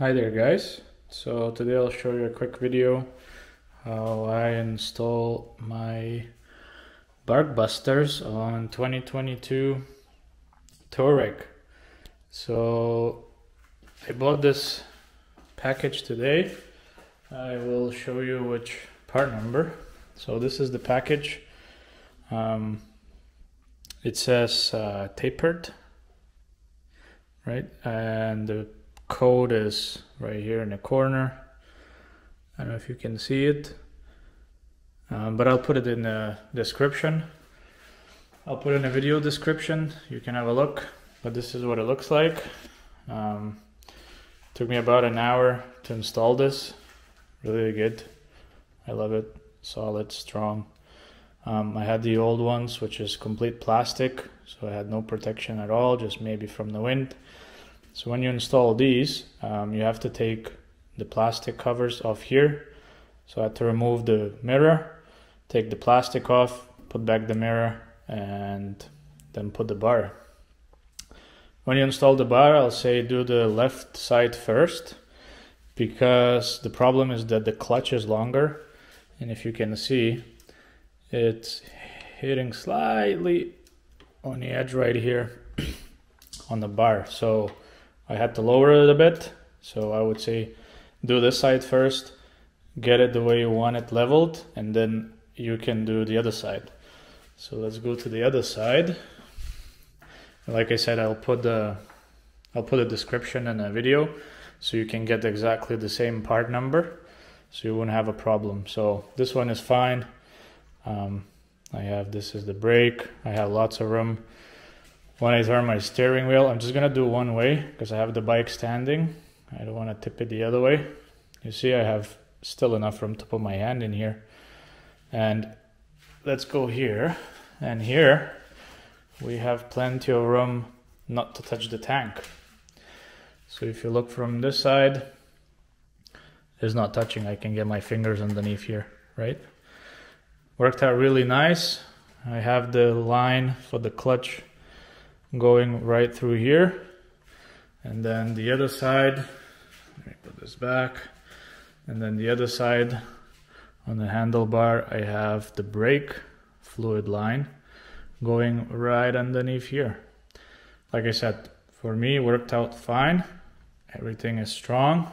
Hi there guys, so today I'll show you a quick video how I install my BARKBUSTERS on 2022 Tuareg. So I bought this package today. I will show you which part number. So this is the package. It says tapered, right? And the code is right here in the corner. I don't know if you can see it, but I'll put it in the description. I'll put in a video description, you can have a look, but this is what it looks like. Took me about an hour to install this. Really good, I love it, solid, strong. I had the old ones, which is complete plastic, so I had no protection at all, just maybe from the wind. So when you install these, you have to take the plastic covers off here. So I had to remove the mirror, take the plastic off, put back the mirror, and then put the bar. When you install the bar, I'll say do the left side first, because the problem is that the clutch is longer, and if you can see, it's hitting slightly on the edge right here on the bar. So I had to lower it a bit, so I would say do this side first, get it the way you want it leveled, and then you can do the other side. So let's go to the other side. Like I said, I'll put a description in a video so you can get exactly the same part number, so you won't have a problem. So this one is fine. This is the brake. I have lots of room. When I turn my steering wheel, I'm just gonna do one way because I have the bike standing. I don't want to tip it the other way. You see, I have still enough room to put my hand in here. And let's go here. And here we have plenty of room not to touch the tank. So if you look from this side, it's not touching. I can get my fingers underneath here, right? Worked out really nice. I have the line for the clutch going right through here, and then the other side, let me put this back, and then the other side on the handlebar I have the brake fluid line going right underneath here. Like I said, for me it worked out fine. Everything is strong.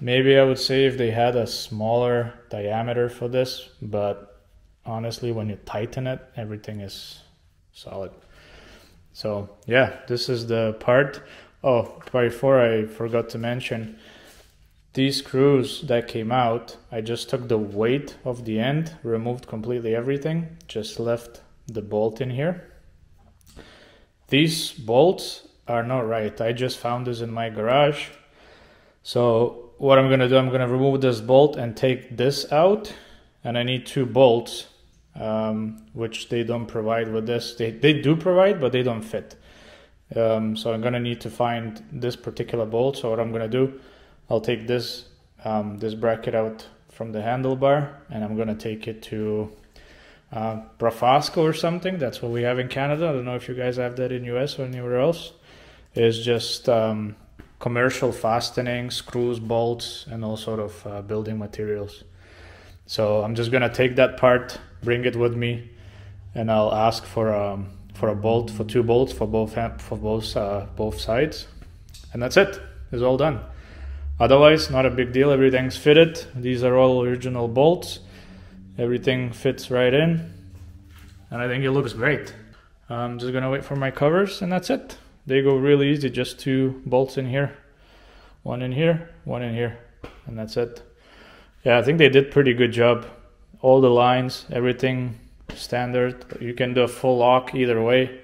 Maybe I would say if they had a smaller diameter for this, but honestly when you tighten it, everything is solid. So yeah, this is the part. Oh, before I forgot to mention, these screws that came out, I just took the weight of the end, removed completely everything, just left the bolt in here. These bolts are not right. I just found this in my garage. So what I'm gonna do, I'm gonna remove this bolt and take this out, and I need two bolts. Which they don't provide with this. They do provide, but they don't fit. So I'm gonna need to find this particular bolt. So what I'm gonna do, I'll take this bracket out from the handlebar, and I'm gonna take it to Brafasco or something. That's what we have in Canada. I don't know if you guys have that in US or anywhere else. It's just commercial fastening, screws, bolts, and all sort of building materials. So I'm just gonna take that part, bring it with me, and I'll ask for a bolt, for two bolts for both sides, and that's it. It's all done. Otherwise, not a big deal. Everything's fitted. These are all original bolts. Everything fits right in, and I think it looks great. I'm just gonna wait for my covers, and that's it. They go really easy. Just two bolts in here, one in here, one in here, and that's it. Yeah, I think they did pretty good job. All the lines, everything standard. You can do a full lock either way.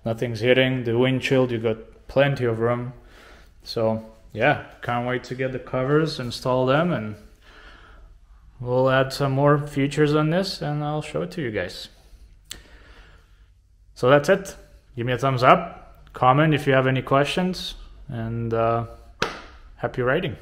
Nothing's hitting. The windshield, you got plenty of room. So yeah, can't wait to get the covers, install them, and we'll add some more features on this and I'll show it to you guys. So that's it. Give me a thumbs up, comment if you have any questions, and happy riding.